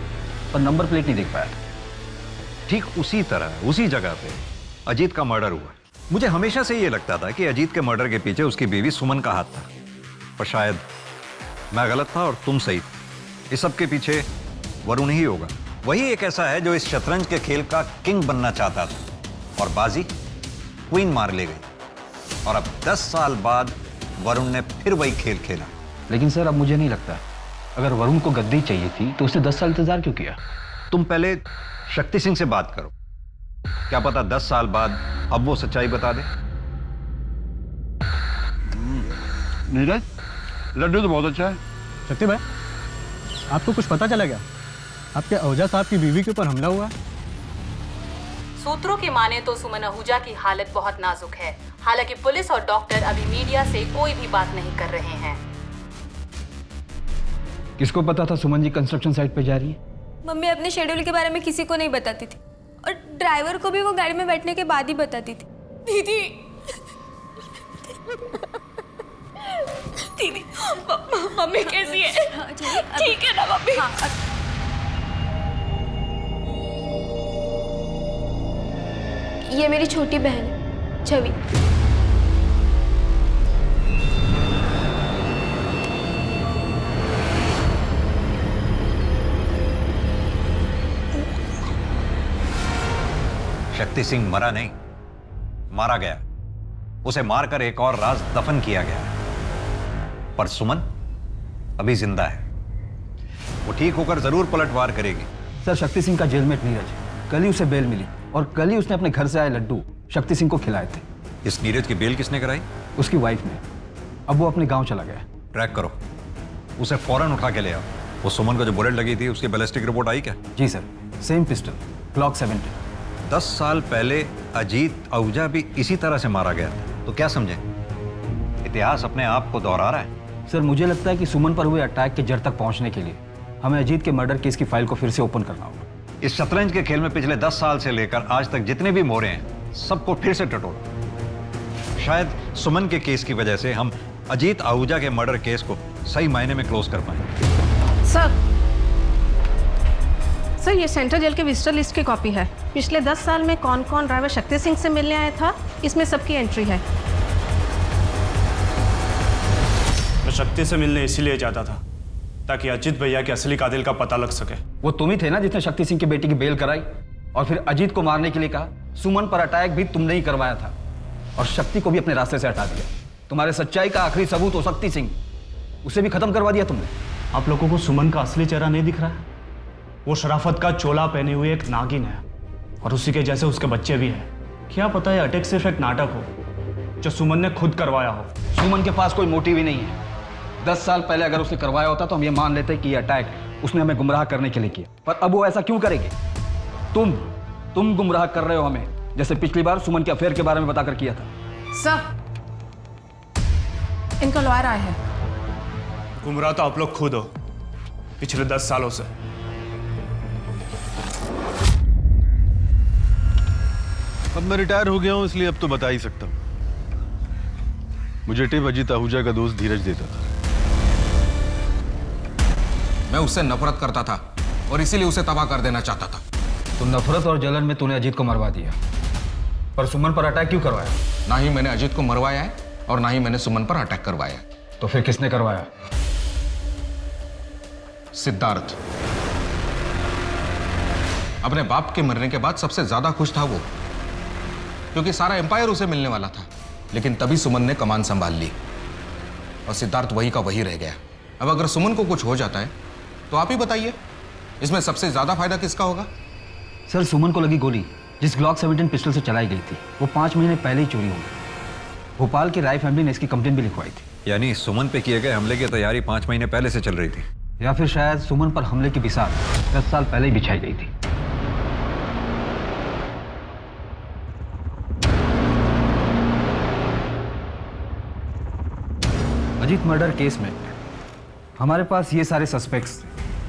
S16: पर नंबर प्लेट नहीं देख पाया।
S14: ठीक उसी तरह उसी जगह पे अजीत का मर्डर हुआ। मुझे हमेशा से ये लगता था कि अजीत के मर्डर के पीछे उसकी बीवी सुमन का हाथ था, पर शायद मैं गलत था और तुम सही थे। इस सब के पीछे वरुण ही होगा। वही एक ऐसा है जो इस शतरंज के खेल का किंग बनना चाहता था और बाजी क्वीन मार ले गई। और अब 10 साल बाद वरुण ने फिर वही खेल खेला।
S16: लेकिन सर, अब मुझे नहीं लगता, अगर वरुण को गद्दी चाहिए थी तो उसने 10 साल इंतजार क्यों किया?
S14: तुम पहले शक्ति सिंह से बात करो, क्या पता 10 साल बाद अब वो सच्चाई बता दे।
S19: नीरज, लड्डू तो बहुत अच्छा है।
S20: शक्ति भाई, आपको कुछ पता चला क्या? आपके आहूजा साहब की बीवी के ऊपर हमला हुआ है।
S21: सूत्रों की माने तो सुमन आहूजा की हालत बहुत नाजुक है। हालांकि पुलिस और डॉक्टर अभी मीडिया से कोई भी बात नहीं कर रहे हैं।
S16: किसको पता था सुमन जी कंस्ट्रक्शन साइट पे जा रही है?
S7: मम्मी अपने शेड्यूल के बारे में किसी को नहीं बताती थी और ड्राइवर को भी वो गाड़ी में बैठने के बाद ही बताती थी। दीदी दीदी, मम्मी कैसी है? ठीक है ना मम्मी? ये मेरी छोटी बहन है छवि।
S14: शक्ति सिंह मरा नहीं, मारा गया। उसे मारकर एक और राज दफन किया गया। पर सुमन अभी जिंदा है। वो ठीक होकर जरूर पलटवार करेगी।
S16: सर, शक्ति सिंह का जेलमेट नीरज, कल ही उसे बेल मिली और कल ही उसने अपने घर से आए लड्डू शक्ति सिंह को खिलाए थे।
S14: इस नीरज की बेल किसने कराई?
S16: उसकी वाइफ ने। अब वो अपने गांव चला गया।
S14: ट्रैक करो, उसे फौरन उठा के ले आओ। वो सुमन को जो बुलेट लगी थी उसकी बैलिस्टिक रिपोर्ट आई क्या?
S16: जी सर, सेम पिस्टल, ग्लॉक 70।
S14: 10 साल पहले अजीत आहूजा भी इसी तरह से मारा गया था, तो क्या समझे? इतिहास अपने आप को दोहरा रहा है।
S16: सर, मुझे लगता है कि सुमन पर हुए अटैक के जड़ तक पहुंचने के लिए हमें अजीत के मर्डर केस की फाइल को फिर से ओपन करना होगा।
S14: इस शतरंज के खेल में पिछले 10 साल से लेकर आज तक जितने भी मोरे हैं सबको फिर से टटोला। शायद सुमन के केस की वजह से हम अजीत आहूजा के मर्डर केस को सही मायने में क्लोज कर पाए।
S12: सर, ये सेंट्रल जेल के विजिटर लिस्ट की कॉपी है। पिछले 10 साल में कौन कौन ड्राइवर शक्ति सिंह से मिलने आया था, इसमें सबकी एंट्री है।
S15: मैं शक्ति से मिलने इसीलिए जाता था ताकि अजीत भैया के असली कातिल का पता लग सके।
S16: वो तुम ही थे ना जिसने शक्ति सिंह की बेटी की बेल कराई और फिर अजीत को मारने के लिए कहा। सुमन पर अटैक भी तुमने ही करवाया था और शक्ति को भी अपने रास्ते से हटा दिया। तुम्हारे सच्चाई का आखिरी सबूत हो शक्ति सिंह, उसे भी खत्म करवा दिया तुमने।
S15: आप लोगों को सुमन का असली चेहरा नहीं दिख रहा है? वो शराफत का चोला पहने हुए एक नागिन है और उसी के जैसे उसके बच्चे भी हैं। क्या पता है अटैक सिर्फ एक नाटक हो जो सुमन ने खुद करवाया हो।
S16: सुमन के पास कोई मोटिव ही नहीं है। 10 साल पहले अगर उसने करवाया होता तो हम ये मान लेते कि ये अटैक उसने हमें गुमराह करने के लिए किया, पर अब वो ऐसा क्यों करेगी? तुम गुमराह कर रहे हो हमें, जैसे पिछली बार सुमन के अफेयर के बारे में बताकर किया था।
S12: सर,
S8: इनका लॉयर आया है।
S15: गुमराह तो आप लोग खुद हो पिछले 10 सालों से।
S1: अब मैं रिटायर हो गया हूं, इसलिए अब तो बता ही सकता हूं। मुझे टिप अजीत आहूजा का दोस्त धीरज देता था।
S10: मैं उससे नफरत करता था और इसीलिए उसे तबाह कर देना चाहता था।
S16: तो नफरत और जलन में तूने अजीत को मरवा दिया, पर सुमन पर अटैक क्यों करवाया?
S10: ना ही मैंने अजीत को मरवाया है और ना ही मैंने सुमन पर अटैक करवाया।
S16: तो फिर किसने करवाया?
S10: सिद्धार्थ। अपने बाप के मरने के बाद सबसे ज्यादा खुश था वो, क्योंकि सारा एम्पायर उसे मिलने वाला था। लेकिन तभी सुमन ने कमान संभाल ली और सिद्धार्थ वही का वही रह गया। अब अगर सुमन को कुछ हो जाता है तो आप ही बताइए, इसमें सबसे ज्यादा फायदा किसका होगा?
S16: सर, सुमन को लगी गोली जिस ग्लॉक 17 पिस्टल से चलाई गई थी, वो 5 महीने पहले ही चोरी हो गई। भोपाल की राय फैमिली ने इसकी कंप्लेंट भी लिखवाई थी।
S14: यानी सुमन पे किए गए हमले की तैयारी 5 महीने पहले से चल रही थी,
S16: या फिर शायद सुमन पर हमले की बिसात 10 साल पहले ही बिछाई गई थी। अजीत मर्डर केस में हमारे पास ये सारे सस्पेक्ट्स।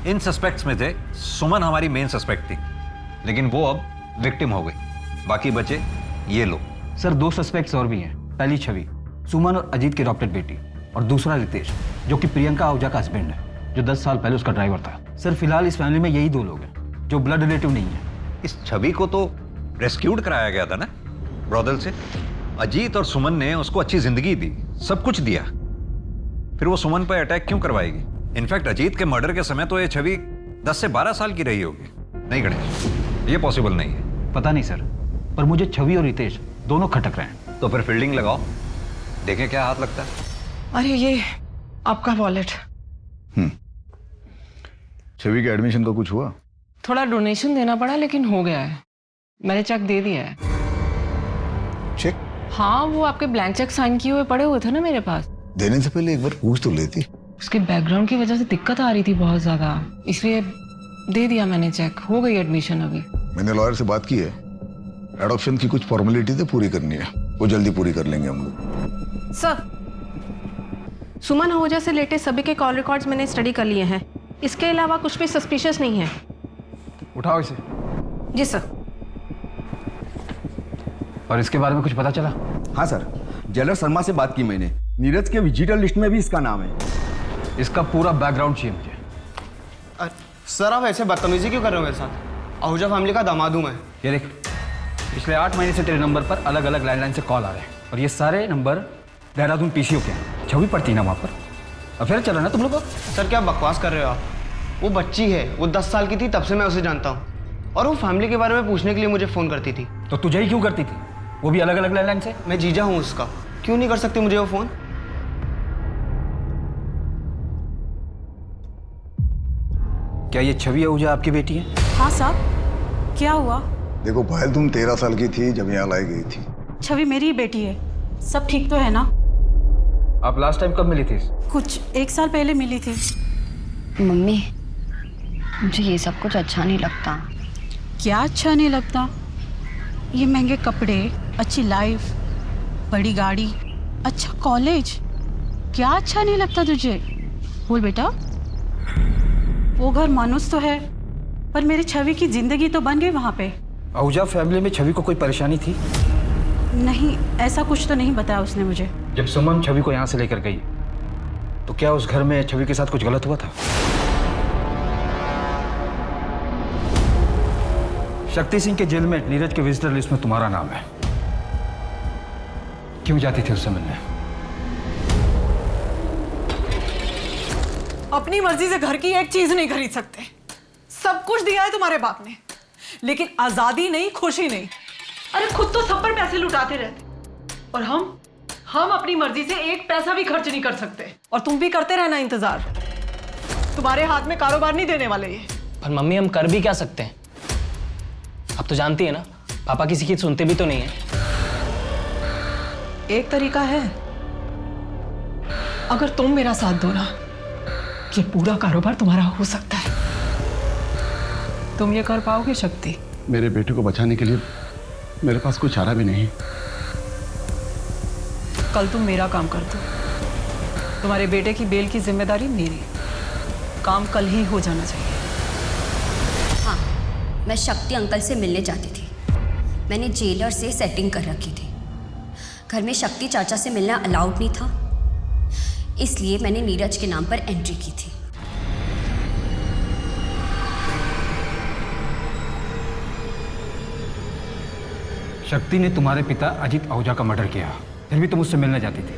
S14: इन सस्पेक्ट्स में थे सुमन हमारी मेन सस्पेक्ट थी, लेकिन वो अब विक्टिम हो गई। बाकी बचे ये लोग।
S16: सर, 2 सस्पेक्ट्स और भी हैं। पहली छवि, सुमन और अजीत की अडॉप्टेड बेटी, और दूसरा रितेश, जो कि प्रियंका आहूजा का हस्बैंड है, जो 10 साल पहले उसका ड्राइवर था। सर, फिलहाल इस फैमिली में यही 2 लोग हैं जो ब्लड रिलेटिव नहीं है।
S14: इस छवि को तो रेस्क्यूड कराया गया था ना ब्रॉदल से। अजीत और सुमन ने उसको अच्छी जिंदगी दी, सब कुछ दिया, फिर वो सुमन पर अटैक क्यों करवाएगी? इनफैक्ट अजीत के मर्डर के समय तो ये छवि 10 से 12 साल की रही होगी। नहीं गणेश, ये पॉसिबल नहीं है।
S16: पता नहीं सर, पर मुझे छवि और रितेश दोनों खटक रहे हैं।
S14: तो फिर फील्डिंग लगाओ, देखें क्या हाथ लगता है।
S8: अरे ये आपका वॉलेट।
S5: छवि के एडमिशन का कुछ हुआ?
S8: थोड़ा डोनेशन देना पड़ा, लेकिन हो गया है। मैंने चेक दे दिया है।
S5: चेक?
S8: हाँ, वो आपके ब्लैंक चेक साइन किए हुए पड़े हुए थे ना मेरे पास।
S5: देने से पहले एक बार पूछ तो लेती।
S8: उसके बैकग्राउंड की वजह से दिक्कत आ रही थी बहुत ज्यादा, इसलिए दे दिया मैंने चेक। हो गई एडमिशन अभी।
S5: मैंने लॉयर से बात की है, एडॉप्शन की कुछ फॉर्मेलिटी तो पूरी करनी है, वो जल्दी पूरी कर लेंगे हम लोग।
S12: सर, सुमन आहूजा से लेटेस्ट सभी के कॉल रिकॉर्ड्स मैंने स्टडी कर लिए हैं। इसके अलावा कुछ भी सस्पिशियस नहीं है।
S16: उठाओ इसे।
S12: जी सर।
S16: और इसके बारे में कुछ पता चला?
S6: हाँ सर, जेलर शर्मा से बात की मैंने। नीरज के विजिटर लिस्ट में भी इसका नाम है।
S16: इसका पूरा बैकग्राउंड चाहिए मुझे।
S2: सर, आप ऐसे बदतमीजी क्यों कर रहे हो मेरे साथ? आहूजा फैमिली का दामाद हूं मैं।
S16: ये देख, पिछले 8 महीने से तेरे नंबर पर अलग अलग लैंडलाइन से कॉल आ रहे हैं, और ये सारे नंबर देहरादून पीसीओ के हैं। छवि पड़ती ना वहाँ पर। अफेयर चल रहा ना तुम लोग?
S2: सर, क्या बकवास कर रहे हो आप? वो बच्ची है, वो 10 साल की थी तब से मैं उसे जानता हूँ, और वो फैमिली के बारे में पूछने के लिए मुझे फ़ोन करती थी।
S16: तो तुझे ही क्यों करती थी? वो भी अलग अलग लैंडलाइन से?
S2: मैं जीजा हूँ उसका, क्यों नहीं कर सकती मुझे वो फ़ोन?
S16: क्या ये छवि आहूजा आपकी बेटी है?
S12: हाँ साहब, क्या हुआ?
S5: देखो पायल, तुम 13 साल की थी जब यहाँ लाई गई थी।
S12: छवि मेरी ही बेटी है। सब ठीक तो है ना?
S16: आप लास्ट टाइम कब मिली थी?
S12: कुछ 1 साल पहले मिली थी।
S22: मम्मी, मुझे ये सब कुछ अच्छा नहीं लगता।
S12: क्या अच्छा नहीं लगता? ये महंगे कपड़े, अच्छी लाइफ, बड़ी गाड़ी, अच्छा कॉलेज, क्या अच्छा नहीं लगता तुझे? बोल बेटा। वो घर मानुस तो है, पर मेरी छवि की जिंदगी तो बन गई वहाँ पे।
S16: आहूजा फैमिली में छवि को कोई परेशानी थी?
S12: नहीं, ऐसा कुछ तो नहीं बताया उसने मुझे।
S16: जब सुमन छवि को यहाँ से लेकर गई, तो क्या उस घर में छवि के साथ कुछ गलत हुआ था? शक्ति सिंह के जेल में नीरज के विजिटर लिस्ट में तुम्हारा नाम है। क्यों जाती थी उससे मिलने?
S8: अपनी मर्जी से घर की एक चीज नहीं खरीद सकते। सब कुछ दिया है तुम्हारे बाप ने, लेकिन आजादी नहीं, खुशी नहीं। अरे खुद तो सब पर पैसे लुटाते रहते, और हम अपनी मर्जी से एक पैसा भी खर्च नहीं कर सकते। और तुम भी करते रहना इंतजार। तुम्हारे हाथ में कारोबार नहीं देने वाले ये।
S13: पर मम्मी, हम कर भी क्या सकते हैं? अब तो जानती है ना, पापा किसी की सुनते भी तो नहीं है।
S8: एक तरीका है, अगर तुम मेरा साथ दो ना, ये पूरा कारोबार तुम्हारा हो सकता है। तुम ये कर पाओगे शक्ति?
S9: मेरे बेटे को बचाने के लिए मेरे पास कोई चारा भी नहीं।
S8: कल तुम मेरा काम कर दो, तुम्हारे बेटे की बेल की जिम्मेदारी मेरी। काम कल ही हो जाना चाहिए।
S22: हाँ, मैं शक्ति अंकल से मिलने जाती थी। मैंने जेलर से सेटिंग कर रखी थी। घर में शक्ति चाचा से मिलना अलाउड नहीं था, इसलिए मैंने नीरज के नाम पर एंट्री की थी।
S16: शक्ति ने तुम्हारे पिता अजीत आहूजा का मर्डर किया, फिर भी तुम उससे मिलने जाती थी।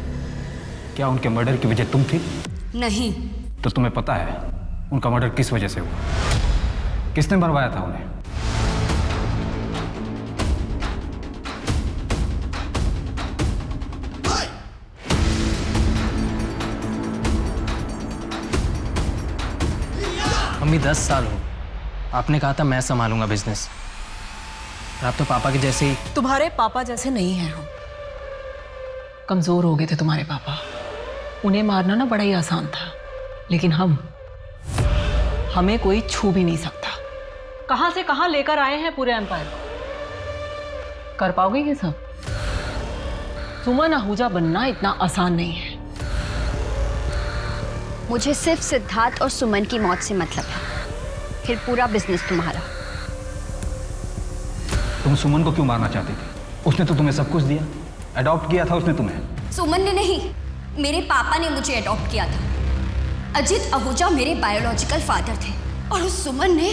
S16: क्या उनके मर्डर की वजह तुम थी?
S22: नहीं।
S16: तो तुम्हें पता है उनका मर्डर किस वजह से हुआ? किसने मरवाया था उन्हें?
S13: मम्मी 10 साल हो, आपने कहा था मैं संभालूंगा बिजनेस, और आप तो पापा के जैसे ही।
S8: तुम्हारे पापा जैसे नहीं हैं हम। कमजोर हो गए थे तुम्हारे पापा, उन्हें मारना ना बड़ा ही आसान था, लेकिन हमें कोई छू भी नहीं सकता। कहां से कहां लेकर आए हैं पूरे एम्पायर को। कर पाओगे ये सब? सुमन आहूजा बनना इतना आसान नहीं है।
S22: मुझे सिर्फ सिद्धार्थ और सुमन की मौत से मतलब है, फिर पूरा बिजनेस तुम्हारा।
S16: तुम सुमन को क्यों मारना चाहती थी? उसने तो तुम्हें सब कुछ दिया, अडॉप्ट किया था उसने तुम्हें।
S22: सुमन ने नहीं, मेरे पापा ने मुझे अडॉप्ट किया था। अजीत आहूजा मेरे बायोलॉजिकल फादर थे, और उस सुमन ने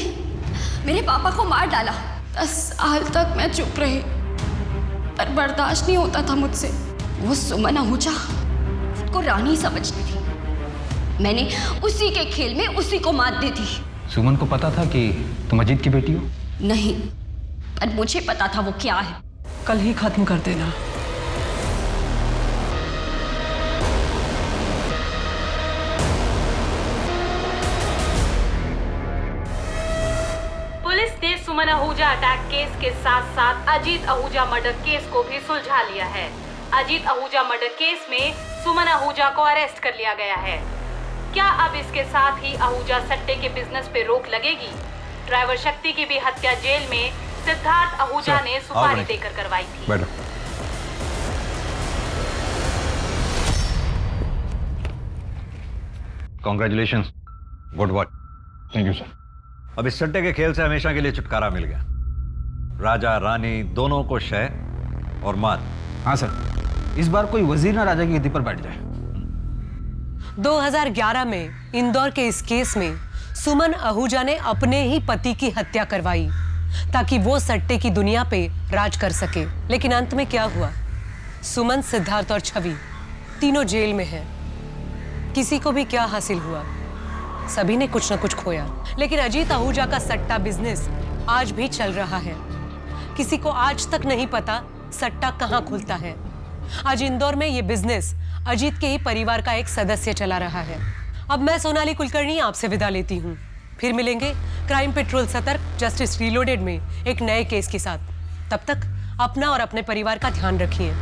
S22: मेरे पापा को मार डाला। 10 साल तक मैं चुप रही, पर बर्दाश्त नहीं होता था मुझसे। वो सुमन आहूजा खुद को रानी समझती थी। मैंने उसी के खेल में उसी को मात दी थी।
S16: सुमन को पता था कि तुम अजीत की बेटी हो?
S22: नहीं, पर मुझे पता था वो क्या है।
S8: कल ही खत्म कर देना।
S21: पुलिस ने सुमन आहूजा अटैक केस के साथ साथ अजीत आहूजा मर्डर केस को भी सुलझा लिया है। अजीत आहूजा मर्डर केस में सुमन आहूजा को अरेस्ट कर लिया गया है। क्या अब इसके साथ ही आहूजा सट्टे के बिजनेस पे रोक लगेगी? ड्राइवर शक्ति की भी हत्या जेल में सिद्धार्थ आहूजा ने सुपारी देकर करवाई थी।
S14: Congratulation, good work.
S16: Thank you sir.
S14: अब इस सट्टे के खेल से हमेशा के लिए छुटकारा मिल गया। राजा रानी दोनों को शय और मात।
S16: हाँ सर, इस बार कोई वजीर ना राजा की गद्दी पर बैठ जाए।
S8: 2011 में इंदौर के इस केस में सुमन आहूजा ने अपने ही पति की हत्या करवाई ताकि वो सट्टे की दुनिया पे राज कर सके। लेकिन अंत में क्या हुआ? सुमन, सिद्धार्थ और छवि तीनों जेल में हैं। किसी को भी क्या हासिल हुआ? सभी ने कुछ न कुछ खोया। लेकिन अजीत आहूजा का सट्टा बिजनेस आज भी चल रहा है। किसी को आज तक नहीं पता सट्टा कहाँ खुलता है। आज इंदौर में ये बिजनेस अजीत के ही परिवार का एक सदस्य चला रहा है। अब मैं सोनाली कुलकर्णी आपसे विदा लेती हूँ। फिर मिलेंगे क्राइम पेट्रोल सतर्क जस्टिस रीलोडेड में एक नए केस के साथ। तब तक अपना और अपने परिवार का ध्यान रखिए।